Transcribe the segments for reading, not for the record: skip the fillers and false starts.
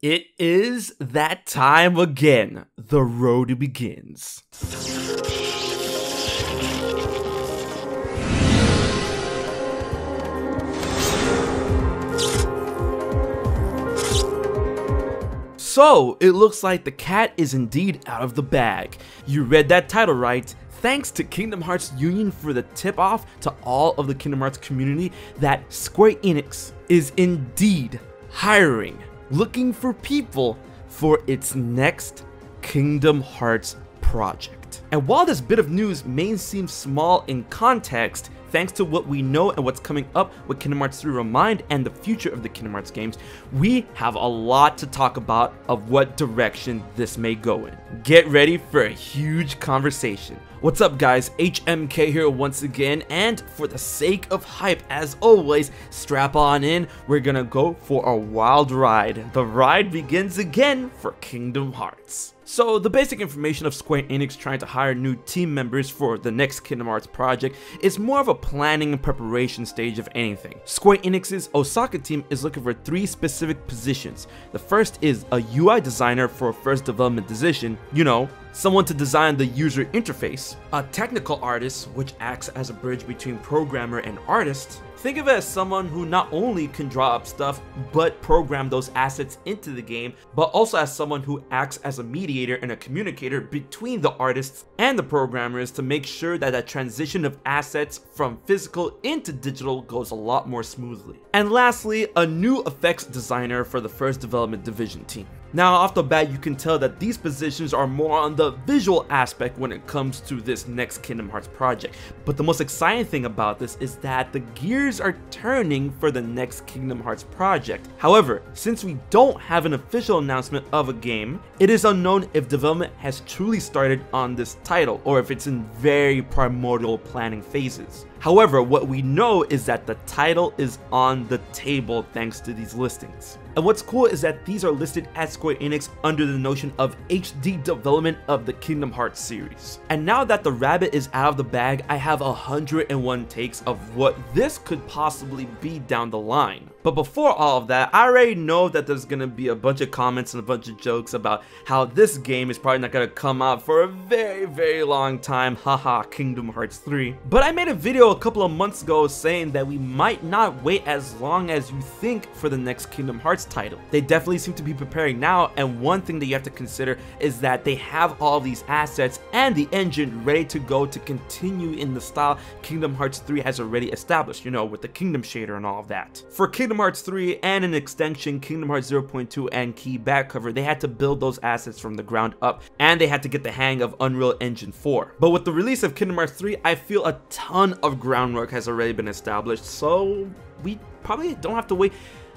It is that time again. The road begins. So, it looks like the cat is indeed out of the bag. You read that title right. Thanks to Kingdom Hearts Union for the tip-off to all of the Kingdom Hearts community that Square Enix is indeed hiring, looking for people for its next Kingdom Hearts project. And while this bit of news may seem small in context, thanks to what we know and what's coming up with Kingdom Hearts 3 Remind and the future of the Kingdom Hearts games, we have a lot to talk about of what direction this may go in. Get ready for a huge conversation. What's up guys, HMK here once again, and for the sake of hype, as always, strap on in, we're gonna go for a wild ride. The ride begins again for Kingdom Hearts. So the basic information of Square Enix trying to hire new team members for the next Kingdom Hearts project is more of a planning and preparation stage of anything. Square Enix's Osaka team is looking for 3 specific positions. The first is a UI designer for a first development decision, you know, someone to design the user interface, a technical artist which acts as a bridge between programmer and artist. Think of it as someone who not only can draw up stuff, but program those assets into the game, but also as someone who acts as a mediator and a communicator between the artists and the programmers to make sure that that transition of assets from physical into digital goes a lot more smoothly. And lastly, a new effects designer for the first development division team. Now off the bat, you can tell that these positions are more on the visual aspect when it comes to this next Kingdom Hearts project. But the most exciting thing about this is that the gears are turning for the next Kingdom Hearts project. However, since we don't have an official announcement of a game, it is unknown if development has truly started on this title or if it's in very primordial planning phases. However, what we know is that the title is on the table thanks to these listings. And what's cool is that these are listed at Square Enix under the notion of HD development of the Kingdom Hearts series. And now that the rabbit is out of the bag, I have 101 takes of what this could possibly be down the line. But before all of that, I already know that there's gonna be a bunch of comments and a bunch of jokes about how this game is probably not gonna come out for a very long time, haha, Kingdom Hearts 3. But I made a video a couple of months ago saying that we might not wait as long as you think for the next Kingdom Hearts title. They definitely seem to be preparing now, and one thing that you have to consider is that they have all these assets and the engine ready to go to continue in the style Kingdom Hearts 3 has already established, you know, with the Kingdom shader and all of that. For Kingdom Hearts 3 and an extension, Kingdom Hearts 0.2 and Key back cover, they had to build those assets from the ground up, and they had to get the hang of Unreal Engine 4. But with the release of Kingdom Hearts 3, I feel a ton of groundwork has already been established, so we probably don't have to wait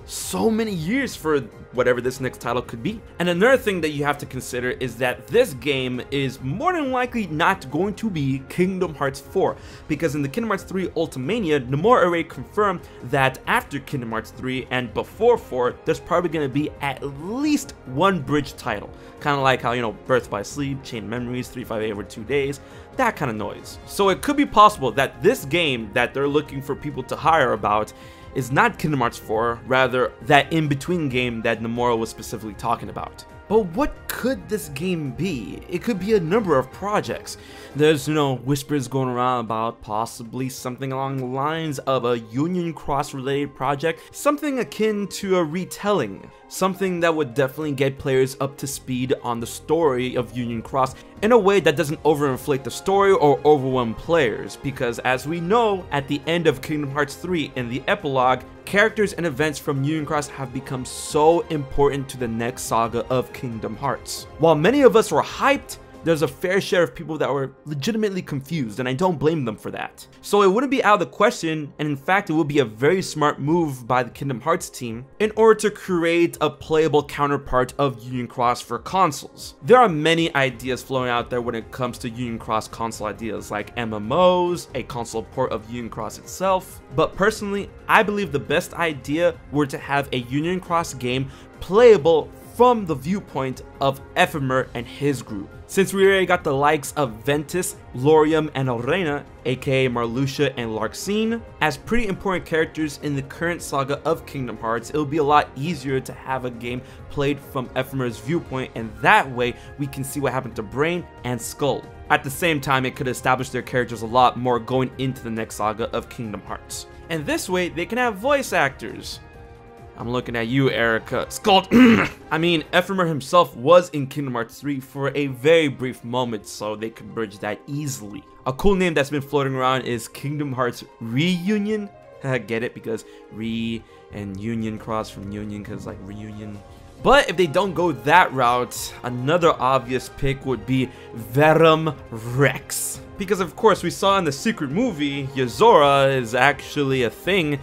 so many years for whatever this next title could be. And another thing that you have to consider is that this game is more than likely not going to be Kingdom Hearts 4, because in the Kingdom Hearts 3 Ultimania, Nomura already confirmed that after Kingdom Hearts 3 and before 4, there's probably going to be at least one bridge title, kind of like how, you know, Birth by Sleep, Chain Memories, 358 over 2 days, that kind of noise. So it could be possible that this game that they're looking for people to hire about is not Kingdom Hearts 4, rather that in-between game that Nomura was specifically talking about. But what could this game be? It could be a number of projects. There's, you know, whispers going around about possibly something along the lines of a Union Cross related project, something akin to a retelling, something that would definitely get players up to speed on the story of Union Cross in a way that doesn't overinflate the story or overwhelm players, because as we know, at the end of Kingdom Hearts 3 in the epilogue, characters and events from Union Cross have become so important to the next saga of Kingdom Hearts. While many of us were hyped, there's a fair share of people that were legitimately confused, and I don't blame them for that. So it wouldn't be out of the question, and in fact it would be a very smart move by the Kingdom Hearts team in order to create a playable counterpart of Union Cross for consoles. There are many ideas flowing out there when it comes to Union Cross console ideas, like MMOs, a console port of Union Cross itself, but personally I believe the best idea were to have a Union Cross game playable from the viewpoint of Ephemer and his group. Since we already got the likes of Ventus, Laurium, and Elrena, aka Marluxia and Larxene, as pretty important characters in the current saga of Kingdom Hearts, it will be a lot easier to have a game played from Ephemer's viewpoint, and that way we can see what happened to Brain and Skull. At the same time, it could establish their characters a lot more going into the next saga of Kingdom Hearts. And this way, they can have voice actors. I'm looking at you, Erica. Skull. I mean, Ephemer himself was in Kingdom Hearts 3 for a very brief moment, so they could bridge that easily. A cool name that's been floating around is Kingdom Hearts Reunion. Get it? Because re and union cross from union, because like reunion. But if they don't go that route, another obvious pick would be Verum Rex. Because of course we saw in the secret movie, Yozora is actually a thing.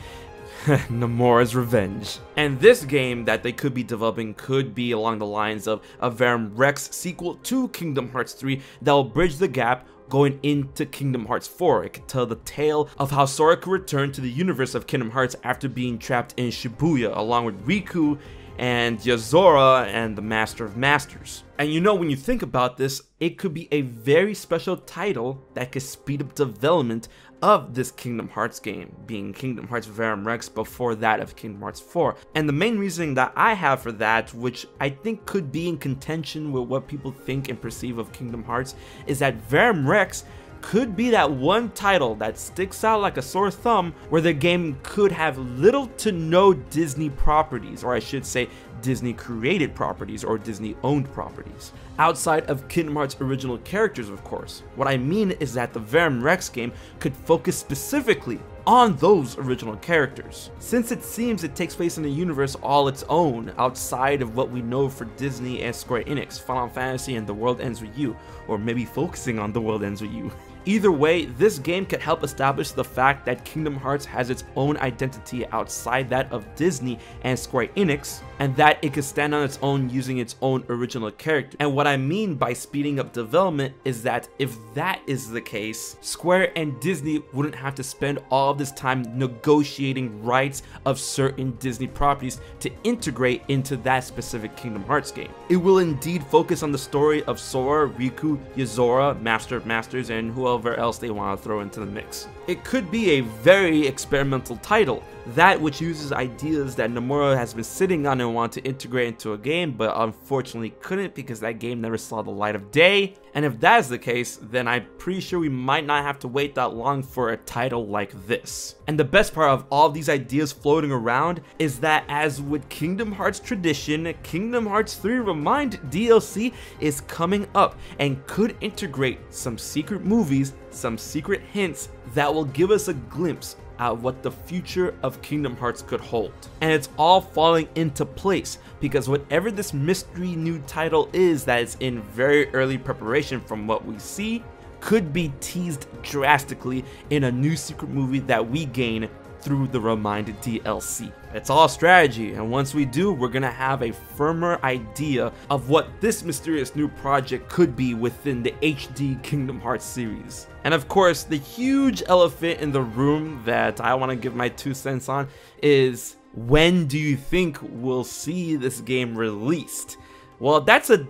Nomura's Revenge. And this game that they could be developing could be along the lines of a Verum Rex sequel to Kingdom Hearts 3 that will bridge the gap going into Kingdom Hearts 4. It could tell the tale of how Sora could return to the universe of Kingdom Hearts after being trapped in Shibuya, along with Riku and Yozora and the Master of Masters. And you know, when you think about this, it could be a very special title that could speed up development of this Kingdom Hearts game, being Kingdom Hearts Verum Rex before that of Kingdom Hearts 4. And the main reasoning that I have for that, which I think could be in contention with what people think and perceive of Kingdom Hearts, is that Verum Rex could be that one title that sticks out like a sore thumb where the game could have little to no Disney properties, or I should say Disney created properties or Disney owned properties, outside of Kingdom Hearts original characters, of course. What I mean is that the Verum Rex game could focus specifically on those original characters, since it seems it takes place in a universe all its own, outside of what we know for Disney and Square Enix, Final Fantasy and The World Ends With You, or maybe focusing on The World Ends With You. Either way, this game could help establish the fact that Kingdom Hearts has its own identity outside that of Disney and Square Enix, and that it could stand on its own using its own original character. And what I mean by speeding up development is that if that is the case, Square and Disney wouldn't have to spend all of this time negotiating rights of certain Disney properties to integrate into that specific Kingdom Hearts game. It will indeed focus on the story of Sora, Riku, Yozora, Master of Masters, and whoever else they want to throw into the mix. It could be a very experimental title, that which uses ideas that Nomura has been sitting on and want to integrate into a game, but unfortunately couldn't because that game never saw the light of day. And if that is the case, then I'm pretty sure we might not have to wait that long for a title like this. And the best part of all of these ideas floating around is that, as with Kingdom Hearts tradition, Kingdom Hearts 3 Remind DLC is coming up and could integrate some secret movies, some secret hints that will give us a glimpse at what the future of Kingdom Hearts could hold. And it's all falling into place because whatever this mystery new title is that is in very early preparation from what we see, could be teased drastically in a new secret movie that we gain through the Remind DLC. It's all strategy, and once we do, we're gonna have a firmer idea of what this mysterious new project could be within the HD Kingdom Hearts series. And of course, the huge elephant in the room that I want to give my 2 cents on is, when do you think we'll see this game released? Well, that's a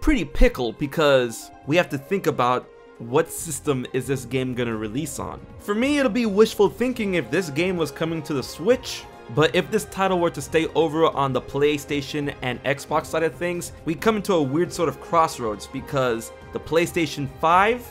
pretty pickle because we have to think about what system is this game gonna release on. For me, it'll be wishful thinking if this game was coming to the Switch, but if this title were to stay over on the PlayStation and Xbox side of things, we come into a weird sort of crossroads because the PlayStation 5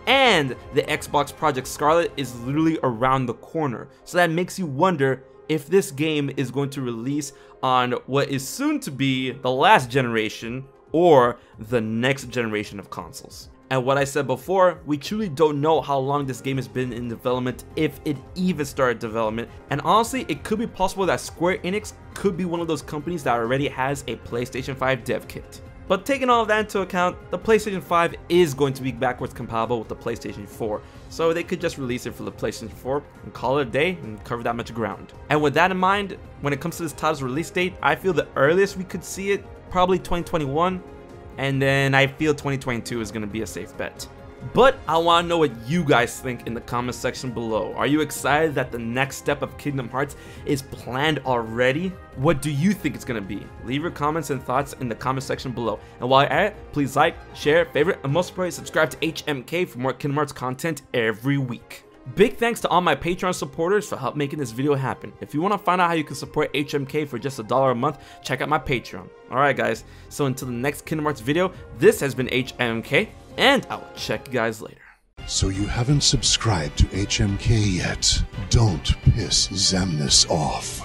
and the Xbox Project Scarlet is literally around the corner. So that makes you wonder if this game is going to release on what is soon to be the last generation or the next generation of consoles. And what I said before, we truly don't know how long this game has been in development, if it even started development. And honestly, it could be possible that Square Enix could be one of those companies that already has a PlayStation 5 dev kit. But taking all of that into account, the PlayStation 5 is going to be backwards compatible with the PlayStation 4. So they could just release it for the PlayStation 4 and call it a day and cover that much ground. And with that in mind, when it comes to this title's release date, I feel the earliest we could see it, probably 2021. And then I feel 2022 is going to be a safe bet. But I want to know what you guys think in the comment section below. Are you excited that the next step of Kingdom Hearts is planned already? What do you think it's going to be? Leave your comments and thoughts in the comment section below. And while you're at it, please like, share, favorite, and most importantly, subscribe to HMK for more Kingdom Hearts content every week. Big thanks to all my Patreon supporters for help making this video happen. If you want to find out how you can support HMK for just $1 a month, check out my Patreon. Alright guys, so until the next Kingdom Hearts video, this has been HMK, and I will check you guys later. So you haven't subscribed to HMK yet? Don't piss Xemnas off.